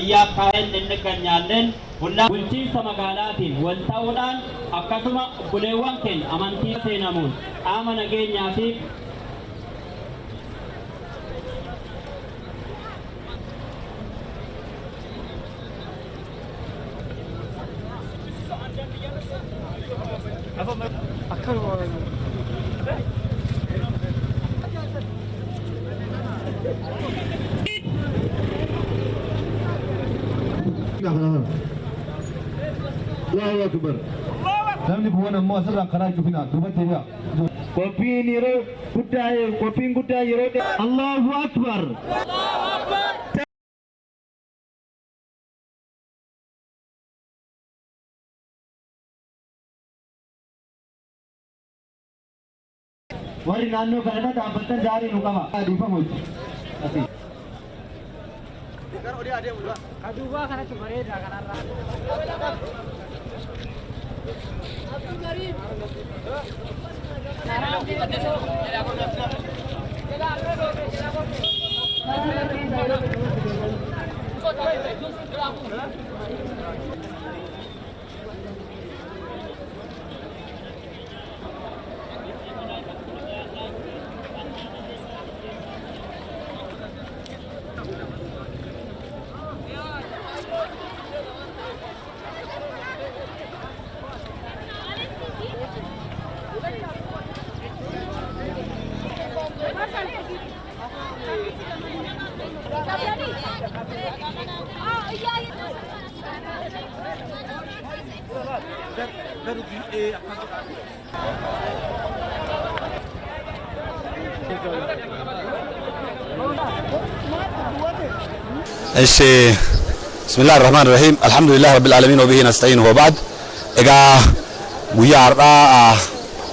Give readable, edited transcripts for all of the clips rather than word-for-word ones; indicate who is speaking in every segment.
Speaker 1: biyya kaa'een inneganyaalleen hulla bulchiinsa magaalaatiin wal ta'uudhaan akkasuma buleewwan keenya amantii seenamuun qaama nageenyaa fi
Speaker 2: الله أكبر. Namni bu'uun ammoo asirraan karaa cufina duubatti jira. Qophiin yeroo guddaa qophiin guddaa yeroo Allahu Akbar. Allahu Akbar. Warri naannoo kanatti dhaabbatan gaarii nu qaba. Adiifamu. Aduuba kanatti bareeda kanarraa.
Speaker 3: بسم الله الرحمن الرحيم الحمد لله رب العالمين وبه نستعين وبعد ويا عرضاء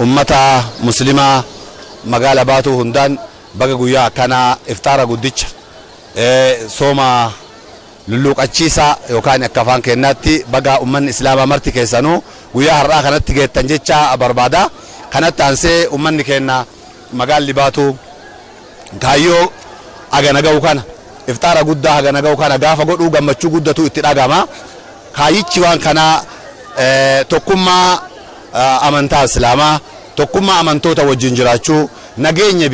Speaker 3: أمتا مسلمة مقالة باتو هندان بقى ويا كان إفطار قدتش سوما للوك أتشيسا يوكان يكفان كناتي بقى أمان إسلام مرتي كيسانو ويا عرضاء كانت تجي تنجتشا بربادا كانت تنسي أمان كنا مقال لباتو كايو أغنقاو كان إفطار قدّا هجناجو كان جافا قدّو جمّتشو قدّا تو اتلاقاما كايتشي وان كان تقوما أمانتا إسلاما تقوما أمانتو توجنجراتشو نجيني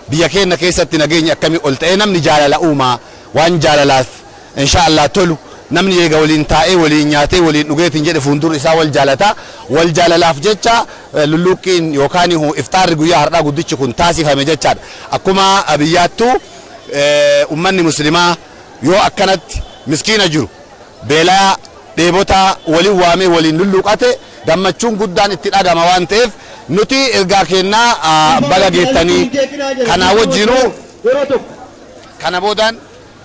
Speaker 3: بيا كنا كيسة نجيني كمي قلت نمني جال لأوما وان جال لاث إن شاء الله تلو نمني يجولين تاء ولين ياتي ولين نجيت نجد فندور إسا والجالتا والجاللاف جتّا للوكين يوكاني هو إفطار جويا هرنا قدّتش كون تاسي فهم جتّا أكما أبياتو أمني مسلمة يو أكنت مسكينة جرو بلا ديبوتا ولي وامي ولي نلوقاته دمتشون قدان اتلاقا موانتف نتي إلقاكينا بلا جيتاني كان وجنو كان بودان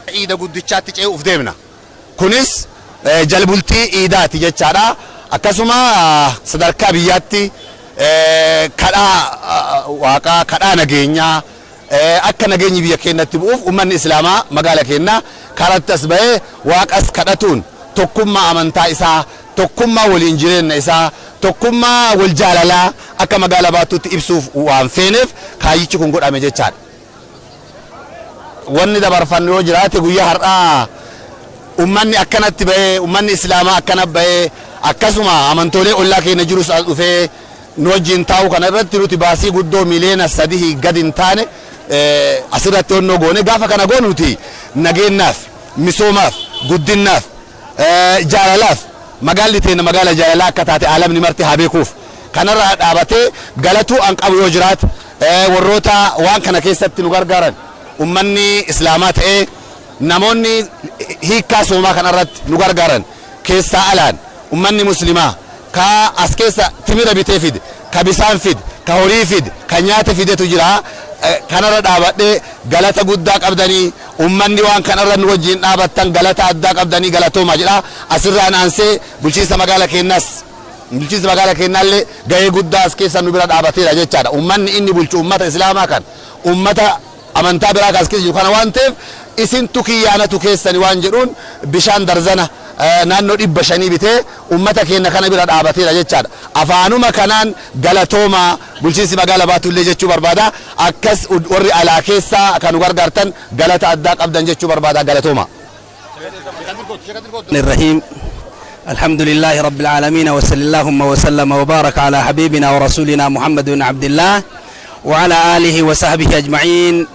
Speaker 3: إيدا قدتشات تجيه افديمنا كونيس جلبولتي إيدا تجيه تشارا أكاسوما صدركا بياتي كدا واقا كدا نجينيا akka nageenyi biyya keenyatti bu'uuf ummanni islaamaa magaala keenya karattas ba'ee waaqas kadhatuun tokkummaa amantaa isaa tokkummaa waliin jireenya isaa tokkummaa wal jaalalaa akka magaala baatutti ibsuuf waan feeneef kaayyichi kun godhame jechaadha. Wanni dabarfannu yoo jiraate guyyaa har'aa ummanni akkanatti ba'ee ummanni islaamaa akkana ba'ee akkasuma amantoolee ollaa keenya jirus as dhufee nu wajjin taa'u kana irratti nuti baasii guddoo miliyoona 3 gad hin taane asirratti onnoo goone gaafa kana goonuti nageenyaaf misoomaaf guddinaaf jaalalaaf magaalli teenya magaala jaalalaa akka taate aalamni marti haa beekuuf kanarraa dhaabatee galatuu an qabu yoo jiraate warroota waan kana keessatti nu gargaaran ummanni islaamaa ta'ee namoonni hiikkaa soomaa kanarratti nu gargaaran keessaa alaan ummanni muslimaa ka as keessa timira bitee fide ka bisaan fide ka horii fide ka nyaata fidetu jira kanarra dhaabadhee galata guddaa qabdanii ummanni waan kanarra nu wajjin dhaabattan galata addaa qabdanii galatooma jedha asirraan aansee bulchiinsa magaala keenyaallee gahee guddaa as keessa nu bira dhaabateera jechaadha ummanni inni bulchu ummata islaamaa kan ummata amantaa biraa as keessa jiru kana waan ta'eef isintu kiyyaanatu keessani waan jedhuun bishaan darzana naannoo 500 bitee ummata keenya kana bira dhaabateera jechaadha afaanuma kanaan galatooma bulchiinsi magaala baatullee jechuu barbaada akkas warri alaa keessaa kan nu gargaartan galata addaa qabdan jechuu barbaada galatooma.
Speaker 4: الرحيم الحمد لله رب العالمين وصلى اللهم وسلم وبارك على حبيبنا ورسولنا محمد بن عبد الله وعلى آله وصحبه أجمعين.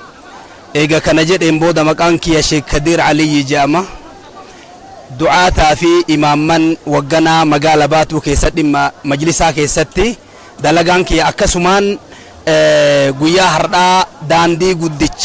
Speaker 4: إيجا كان جد إمبودا مكانك يا شيخ كدير علي جامع دعاء في إمام من وجنا مقالبات وكيست مجلسا كيستي دلقانك يا أكسمان قويا هردا داندي قدتش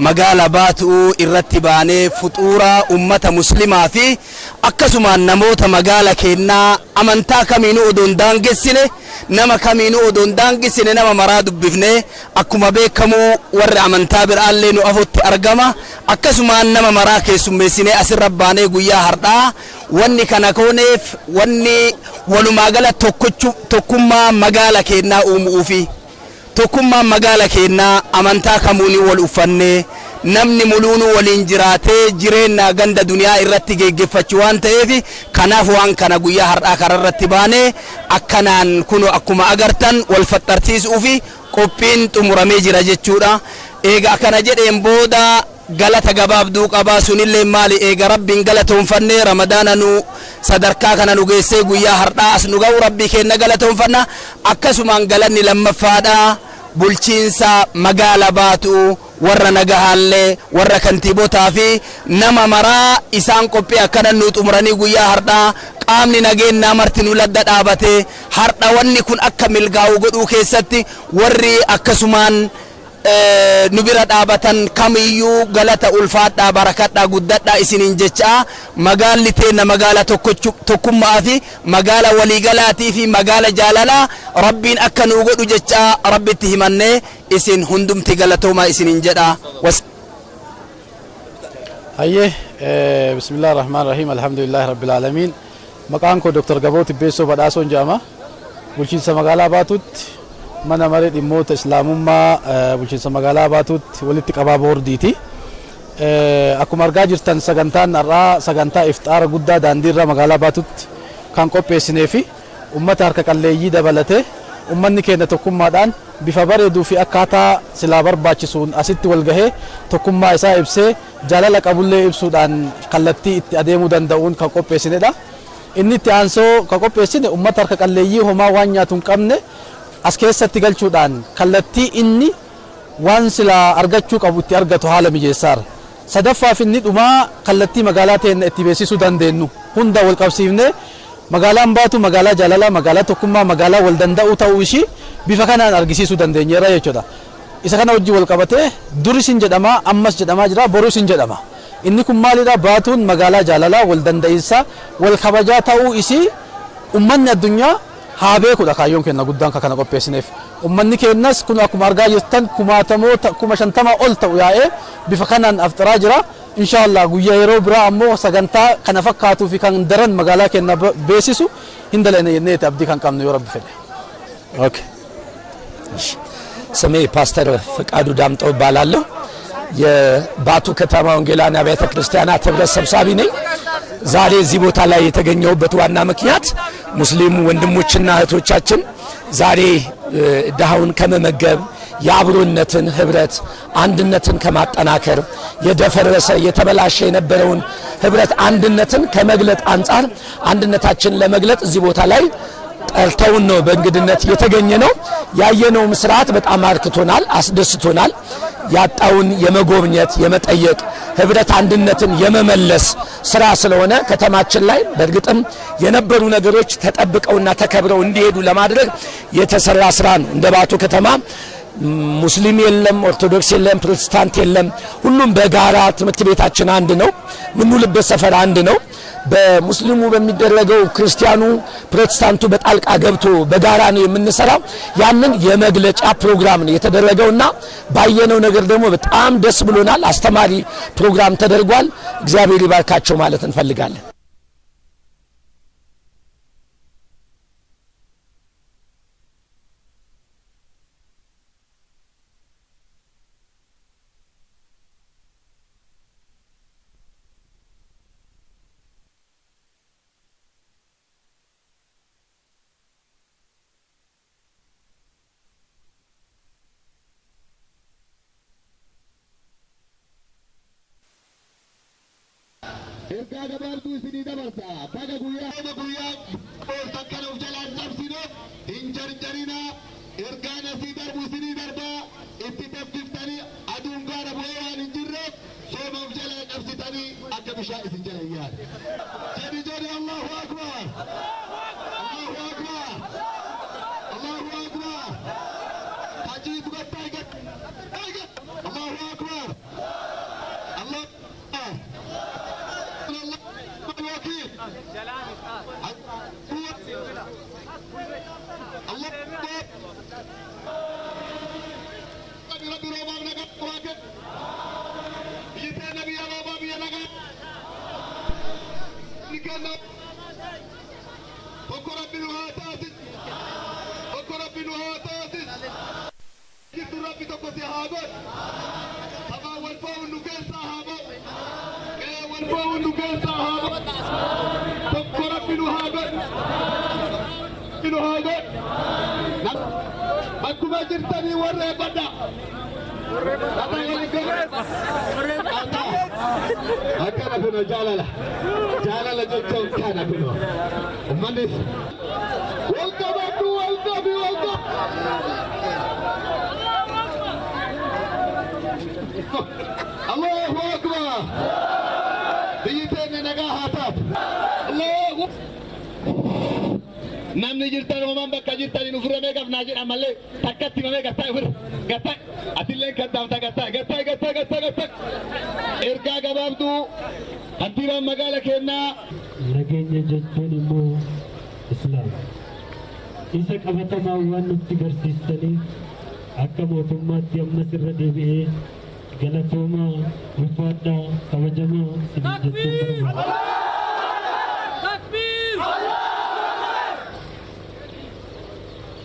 Speaker 4: مقالبات الرتباني فطورة أمة مسلمة في أكسمان نموت مقالة كينا أمنتا كمينو أدون دانجسيني نما كمينو أدون دانجسيني نما مراد بفني أكما بيكمو ور أمنتا برالي نو أفوت أرقما أكسمان نما مراكي سميسيني أسر رباني قويا هردا واني كنكونيف واني ولو مقالة تكما مقالة كينا أوفي tokkummaan magaala keenyaa amantaa kamuuni wal uffanne namni muluunu waliin jiraatee jireenya ganda duniyaa irratti geggeeffachuu waan ta'eef kanaaf waan kana guyyaa har'aa kararratti baane akkanaan kuno akkuma agartan wal faxxarsiisuu fi qophiin xumuramee jira jechuudha. Eega akkana jedheen booda galata gabaabduu qabaa sunillee maali eega rabbiin galatoonfanne ramadaana nu sadarkaa kana nu geessee guyyaa har'aa as nu ga'u rabbii keenya galatoonfanna. Akkasumaan galanni lammaffaadha bulchiinsa magaala baatu warra nagahaallee warra kantiibotaa fi nama maraa isaan qophii akkana nu xumuranii guyyaa har'aa qaamni nageenyaa marti nu ladda dhaabate har'a wanni kun akka milkaa'u godhuu keessatti warri akkasumaan nu bira dhaabatan kamiyyuu galata ulfaadhaa barakadhaa guddadhaa isiniin jecha magaalli teenya magaala tokkummaa fi magaala waliigalaatii fi magaala jaalalaa rabbiin akka nu godhu jecha rabbitti himannee isin hundumti galatoomaa isiniin jedha.
Speaker 5: Hayyee bismillahir rahmanir rahim alhamdulillahi rabbil alamin maqaan koo Dr. Gaboot Beessoo Badhaasoon jedhama bulchiinsa magaalaa Baatuutti mana maree dhimmoota islaamummaa bulchiinsa magaalaa Baatuutti walitti qabaa boordiiti. Akkuma argaa jirtan sagantaan har'aa sagantaa ifxaara guddaa daandiirra magaalaa Baatuutti kan qopheessinee fi ummata harka qalleeyyii dabalatee ummanni keenya tokkummaadhaan bifa bareeduu fi akkaataa silaa barbaachisuun asitti wal gahee tokkummaa isaa ibsee jaalala qabullee ibsuudhaan kallattii itti adeemuu danda'uun kan qopheessinedha. Inni itti aansoo kan qopheessine ummata harka qalleeyyii homaa waan nyaatu hin qabne as keessatti galchuudhaan kallattii inni waan silaa argachuu qabu itti argatu haala mijeessaara. Sadaffaaf inni dhumaa kallattii magaalaa teenya itti beeksisuu dandeenyu hunda wal qabsiifnee magaalaan Baatu magaalaa jaalalaa magaalaa tokkummaa magaalaa wal danda'uu ta'uu ishii bifa kanaan argisiisuu dandeenyeera jechuudha. Isa kana wajjin wal qabatee duris hin jedhama ammas jedhamaa jira borus hin jedhama. Inni kun maalidha Baatuun magaalaa jaalalaa wal danda'iinsa wal kabajaa ta'uu ishii ummanni addunyaa haa beekudha kaayyoon keenya guddaan kana qopheessineef. Ummanni keenyas kun akkuma argaa jirtan kuma 50 ol ta'u yaa'ee bifa kanaan afxiraa jira. Inshallah guyyaa yeroo biraa ammoo sagantaa kana fakkaatuu fi kan daran magaalaa keenya beeksisu hin dalane jennee abdii kan qabnu yoo rabbi fedhe.
Speaker 6: Okay. ስሜ ፓስተር ፍቃዱ ዳምጠው እባላለሁ። የባቱ ከተማ ወንጌላውያን አብያተ ክርስቲያናት ህብረት ሰብሳቢ ነኝ። ዛሬ እዚህ ቦታ ላይ የተገኘሁበት ዋና ምክንያት ሙስሊሙ ወንድሞችና እህቶቻችን ዛሬ ድሃውን ከመመገብ የአብሮነትን ህብረት አንድነትን ከማጠናከር የደፈረሰ የተበላሸ የነበረውን ህብረት አንድነትን ከመግለጥ አንጻር አንድነታችን ለመግለጥ እዚህ ቦታ ላይ ጠርተውን ነው በእንግድነት የተገኘ ነው። ያየነው ስርዓት በጣም አርክቶናል፣ አስደስቶናል። ያጣውን የመጎብኘት የመጠየቅ ህብረት አንድነትን የመመለስ ስራ ስለሆነ ከተማችን ላይ በእርግጥም የነበሩ ነገሮች ተጠብቀውና ተከብረው እንዲሄዱ ለማድረግ የተሰራ ስራ ነው። እንደ ባቱ ከተማ ሙስሊም የለም፣ ኦርቶዶክስ የለም፣ ፕሮቴስታንት የለም። ሁሉም በጋራ ትምህርት ቤታችን አንድ ነው። ምንውልበት ሰፈር አንድ ነው። በሙስሊሙ በሚደረገው ክርስቲያኑ ፕሮቴስታንቱ በጣልቃ ገብቶ በጋራ ነው የምንሰራው። ያንን የመግለጫ ፕሮግራም ነው የተደረገውና ባየነው ነገር ደግሞ በጣም ደስ ብሎናል። አስተማሪ ፕሮግራም ተደርጓል። እግዚአብሔር ይባርካቸው ማለት እንፈልጋለን።
Speaker 2: ergaa gabaabduu isinii dabarsa baga guyyaa takkan of jalaan cabsine hin jarjarina ergaa nasii darbu isinii darba itti tabdiftanii aduun gaara bu'ee waan hin jirreef sooma of jalaa cabsitanii akka bishaan isin jala hin yaadu. Jedhi jedhi Allahu Akbar. Allahu Akbar. Allahu Akbar. Hajiitu gattaa Allahu Akbar. Allah الوكيل الله ربي روما نقط واقف يتنا نبي يا بابا بيا نقط نكنا بكرة ربي نهاتاسس بكرة ربي نهاتاسس جد ربي تقصي هابط هما والفاو نقص هابط والفاو نقص هابط بكرة ربي نهابط هابط Akkuma jirtanii warree badda. Akkana kunoo jaalala. Jaalala jechuun kana kunoo. Uummannis wal qabadhu wal qabi wal qabi. Allahu Akbar. Biyyi teenya nagaa haa taatu. Allahu namni jirtan homan bakka jirtanii nu furame qabnaa jedha malee takkatti mamee gattaa fure gattaa atillee kaddaamta gattaa ergaa gabaabduu hantiibaan magaala kennaa.
Speaker 7: Nageenya jechuun immoo islaam isa qabatamaa waan nutti garsiistaniif akka mootummaatti ammas irra deebi'ee galatoomaa ulfaadhaa kabajamaa isin jechuun barbaada.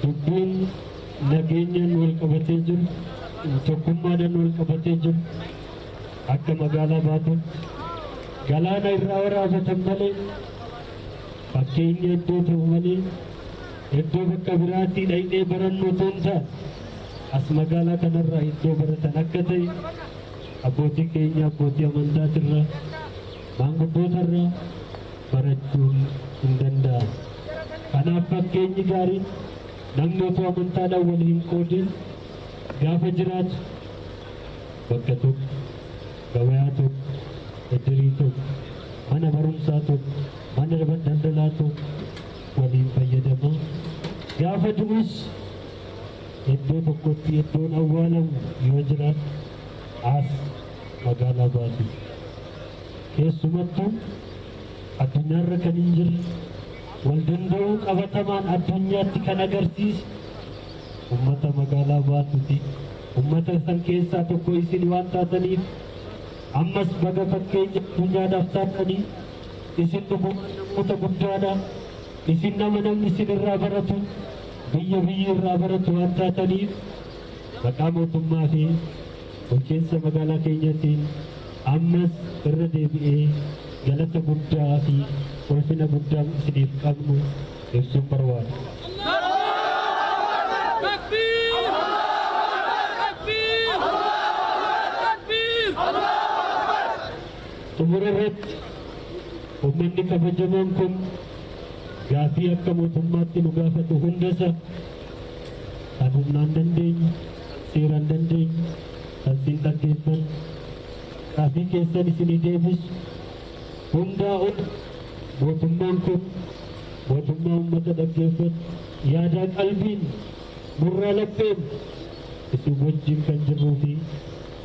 Speaker 7: Dubbiin nageenyaan wal qabatee jiru tokkummaadhaan wal qabatee jiru akka magaalaa baatutti galaana irraa waraabatan malee fakkeenya iddoo ta'u malee iddoo bakka biraatii dhaqnee barannu otoo hin taane as magaalaa kanarraa iddoo baratan akka ta'e abbootii keenya abbootii amantaatirraa maanguddootarraa barachuun hin danda'amu. Kanaaf fakkeenyi gaariin namni otoo amantaadhaan wal hin qoodin gaafa jiraatu bakka tokko gabayaa tokko iddirii tokko mana barumsaa tokko mana daldalaa tokko waliin fayyadama gaafa du'us iddoo tokkotti iddoon awwaalamu yoo jiraatu as magaalaa baatu keessumattuu addunyaarra kan hin jirre wal danda'uu qabatamaan addunyaatti kan agarsiisu ummata magaalaa baatuuti. Ummata san keessaa tokko isin waan taataniif ammas baga fakkeenya addunyaadhaaf taatanii isin namoota guddaadha. Isin nama namni isin irraa baratu biyya irraa baratu waan taataniif maqaa mootummaa fi bulchiinsa magaalaa keenyaatiin ammas irra deebi'ee galata guddaa fi ulfina guddaa isiniif qabnu ibsuun barbaada. Xumura irratti uummanni kabajamaan kun gaafii akka mootummaatti nu gaafatu hundasa kan humnaan dandeenye seeraan dandeenye kan siin dhaggeeffannu gaafii keessan isinii deebisu hundaa ol mootummaan kun mootummaa uummata dhaggeeffatu yaadaa qalbiin murraa lapheen isin wajjin kan jirruu fi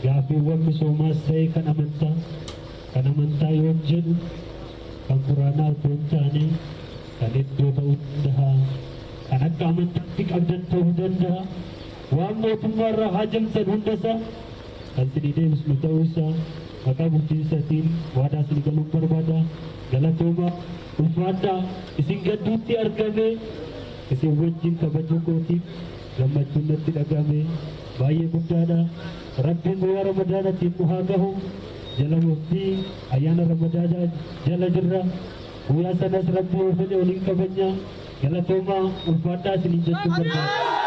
Speaker 7: gaafiiwwan misoomaas ta'e kan amantaa yoo jedhu kan quraanaa otoo hin taane kan iddoo ta'uu danda'a kan akka amantaatti qabdan ta'uu danda'a waan mootummaarraa haajamtan hundasaa kan isinii deebisnu ta'uu isaa maqaa bulchiinsaatiin waadaa isin galuun barbaada. Galatoomaa ulfaadhaa isin gadduutti argame isin wajjin kabajuu kootiif gammachuun natti dhagahame baay'ee guddaadha. Rabbiin guyyaa ramadaanatiin nu haa gahu jala murtii ayyaana ramadaanaa jala jirra. Guyyaa sanas rabbii yoo fedhe waliin kabajna. Galatoomaa ulfaadhaa isiniin jechuun barbaada.